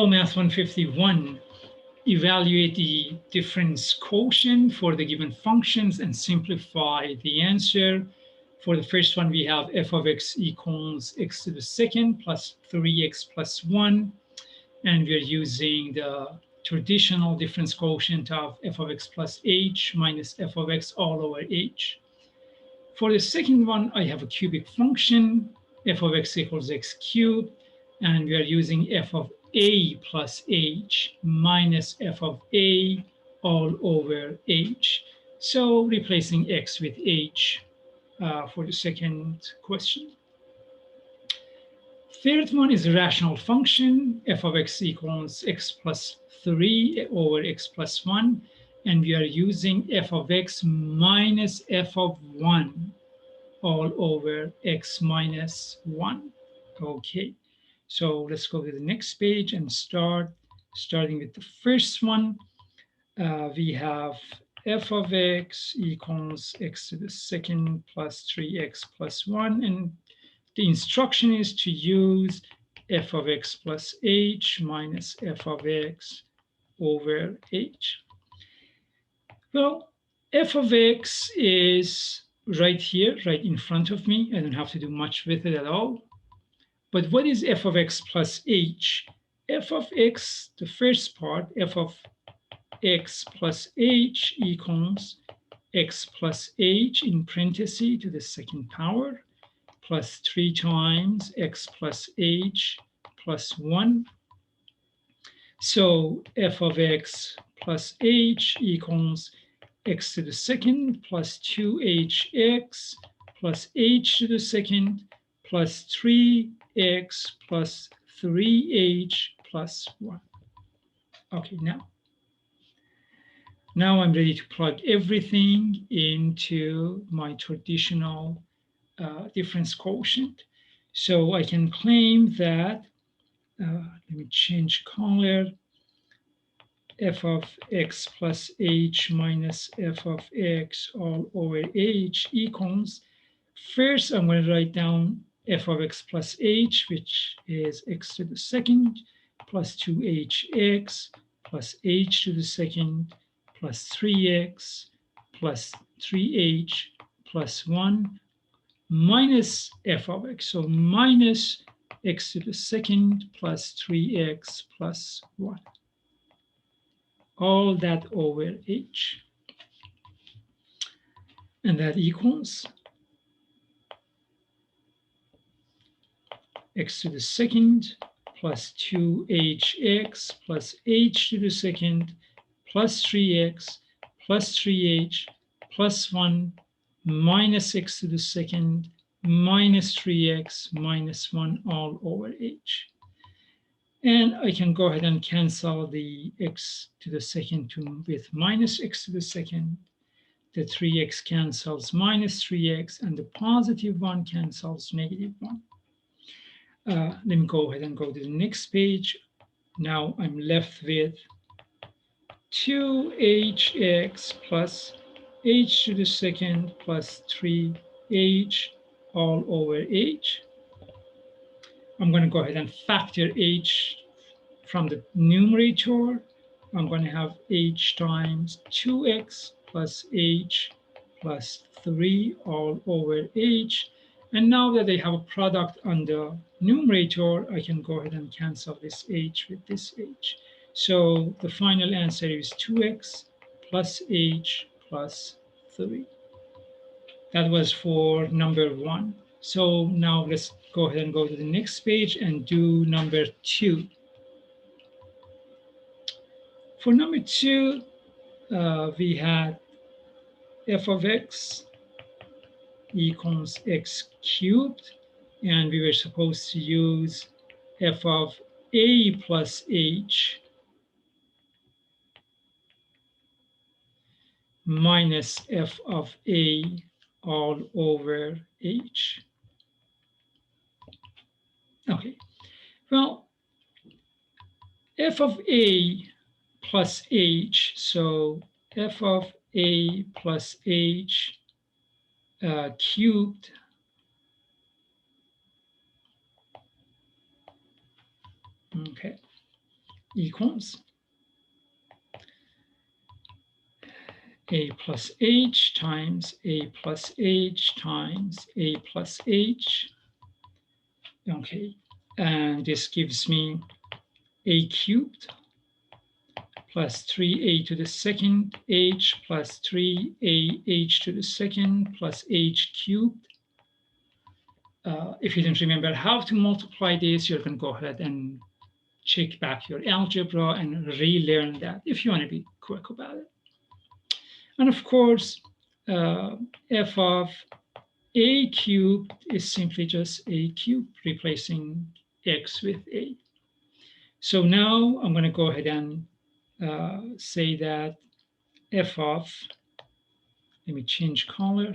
Math 151, evaluate the difference quotient for the given functions and simplify the answer. For the first one, we have f of x equals x to the second plus 3x plus 1. And we're using the traditional difference quotient of f of x plus h minus f of x all over h. For the second one, I have a cubic function, f of x equals x cubed, and we are using f of a plus h minus f of a all over h. So replacing x with h for the second question. Third one is a rational function, f of x equals x plus 3 over x plus 1, and we are using f of x minus f of 1 all over x minus 1. Okay, so let's go to the next page and starting with the first one. We have f of x equals x to the second plus 3x plus 1. And the instruction is to use f of x plus h minus f of x over h. Well, f of x is right here, right in front of me. I don't have to do much with it at all. But what is f of x plus h? F of x, the first part, f of x plus h equals x plus h in parentheses to the second power plus 3 times x plus h plus 1. So f of x plus h equals x to the second plus 2hx plus h to the second plus 3x plus 3h plus 1. Okay, now I'm ready to plug everything into my traditional difference quotient. So I can claim that, let me change color, f of x plus h minus f of x all over h equals, first I'm going to write down f of x plus h, which is x to the second plus 2hx plus h to the second plus 3x plus 3h plus 1 minus f of x. So minus x to the second plus 3x plus 1. All that over h. And that equals x to the second plus 2hx plus h to the second plus 3x plus 3h plus 1 minus x to the second minus 3x minus 1 all over h. And I can go ahead and cancel the x to the second with minus x to the second. The 3x cancels minus 3x, and the positive 1 cancels negative 1. Let me go ahead and go to the next page. Now I'm left with 2hx plus h to the second plus 3h all over h. I'm going to go ahead and factor h from the numerator. I'm going to have h times 2x plus h plus 3 all over h. And now that I have a product on the numerator, I can go ahead and cancel this h with this h. So the final answer is 2x plus h plus 3. That was for number 1. So now let's go ahead and go to the next page and do number 2. For number 2, we had f of x equals x cubed, and we were supposed to use f of a plus h minus f of a all over h. Okay, well, f of a plus h, so f of a plus h cubed okay. equals a plus h times a plus h times a plus h. Okay, and this gives me a cubed plus 3a to the second h plus 3a h to the second plus h cubed. If you don't remember how to multiply this, you're going to go ahead and check back your algebra and relearn that if you want to be quick about it. And of course, f of a cubed is simply just a cubed, replacing x with a. So now I'm going to go ahead and say that f of, let me change color,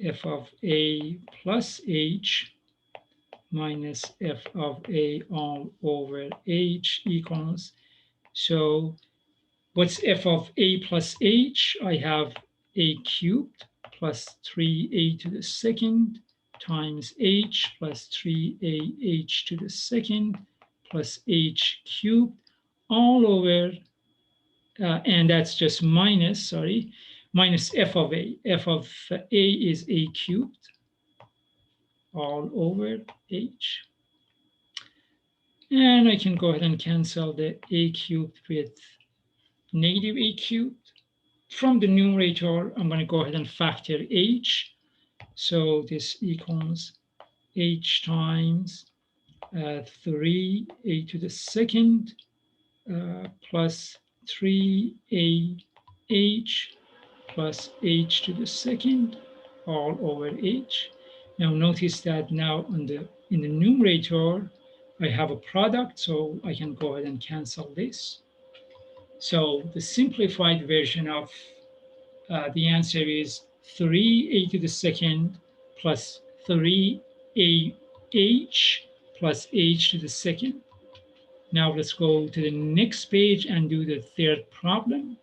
f of a plus h minus f of a all over h equals, so what's f of a plus h? I have a cubed plus 3a to the second times h plus 3ah to the second plus h cubed all over, and that's just minus, sorry, minus f of a. F of a is a cubed all over h. And I can go ahead and cancel the a cubed with negative a cubed. From the numerator, I'm going to go ahead and factor h. So this equals h times 3a to the second plus 3ah plus h to the second all over h. Now notice that now in the numerator, I have a product, so I can go ahead and cancel this. So the simplified version of the answer is 3a to the second plus 3ah plus h to the second. Now let's go to the next page and do the third problem.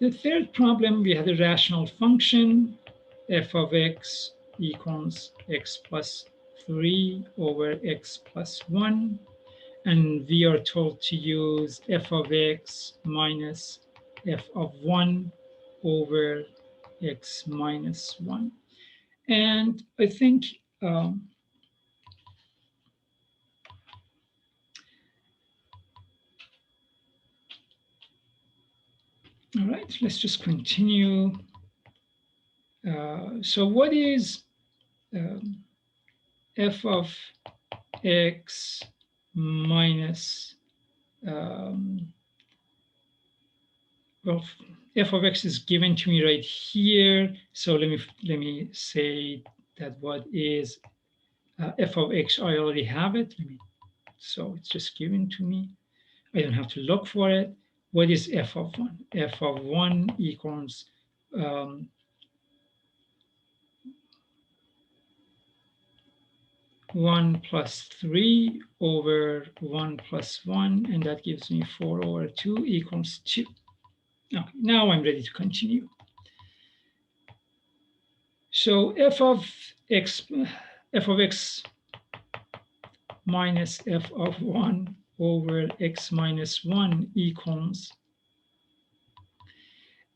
The third problem, we have a rational function, f of x equals x plus 3 over x plus 1. And we are told to use f of x minus f of 1 over x minus 1. And I think, all right, let's just continue. So what is f of x minus, well, f of x is given to me right here. So let me say that what is f of x, I already have it. So it's just given to me. I don't have to look for it. What is f of 1? F of 1 equals 1 plus 3 over 1 plus 1, and that gives me 4 over 2 equals 2. Okay, now I'm ready to continue. So f of x minus f of 1 over x minus 1 equals,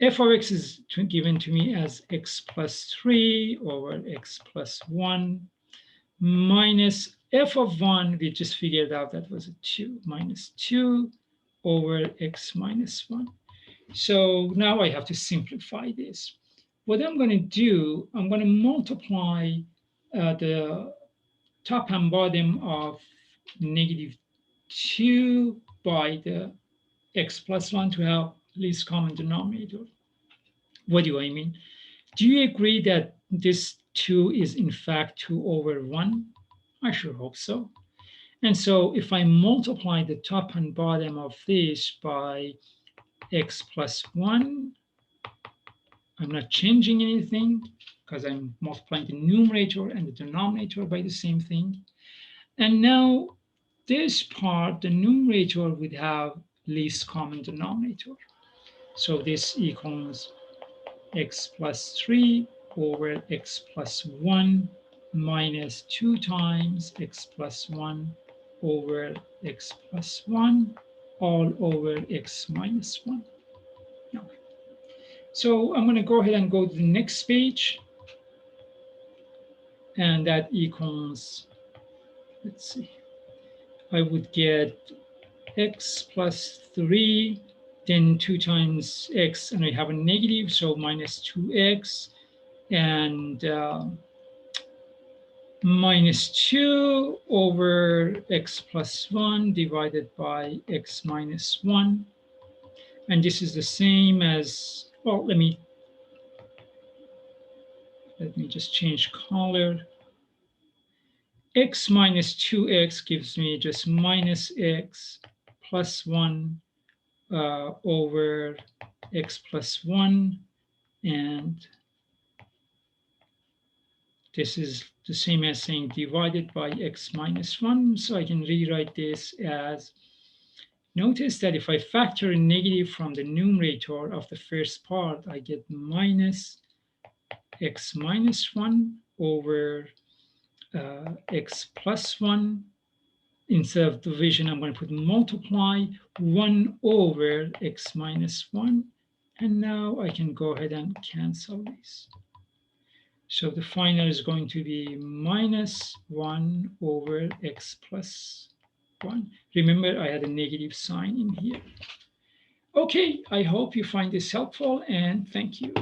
f of x is given to me as x plus 3 over x plus 1 minus f of 1, we just figured out that was a 2, minus 2 over x minus 1. So now I have to simplify this. What I'm going to do, I'm going to multiply the top and bottom of negative 2 by the x plus 1 to have least common denominator. What do I mean? Do you agree that this 2 is in fact 2 over 1? I sure hope so. And so if I multiply the top and bottom of this by x plus 1, I'm not changing anything because I'm multiplying the numerator and the denominator by the same thing. And now this part, the numerator would have least common denominator. So this equals x plus 3 over x plus 1 minus 2 times x plus 1 over x plus 1 all over x minus 1. Okay. So I'm going to go ahead and go to the next page, and that equals, let's see, I would get x plus 3, then 2 times x, and I have a negative, so minus 2x, and minus 2 over x plus 1 divided by x minus 1. And this is the same as, well, let me just change color. X minus 2x gives me just minus x plus 1 over x plus 1. And this is the same as saying divided by x minus 1. So I can rewrite this as, notice that if I factor a negative from the numerator of the first part, I get minus x minus 1 over x plus 1. Instead of division, I'm going to put multiply 1 over x minus 1. And now I can go ahead and cancel these. So the final is going to be minus 1 over x plus 1. Remember, I had a negative sign in here. Okay, I hope you find this helpful, and thank you.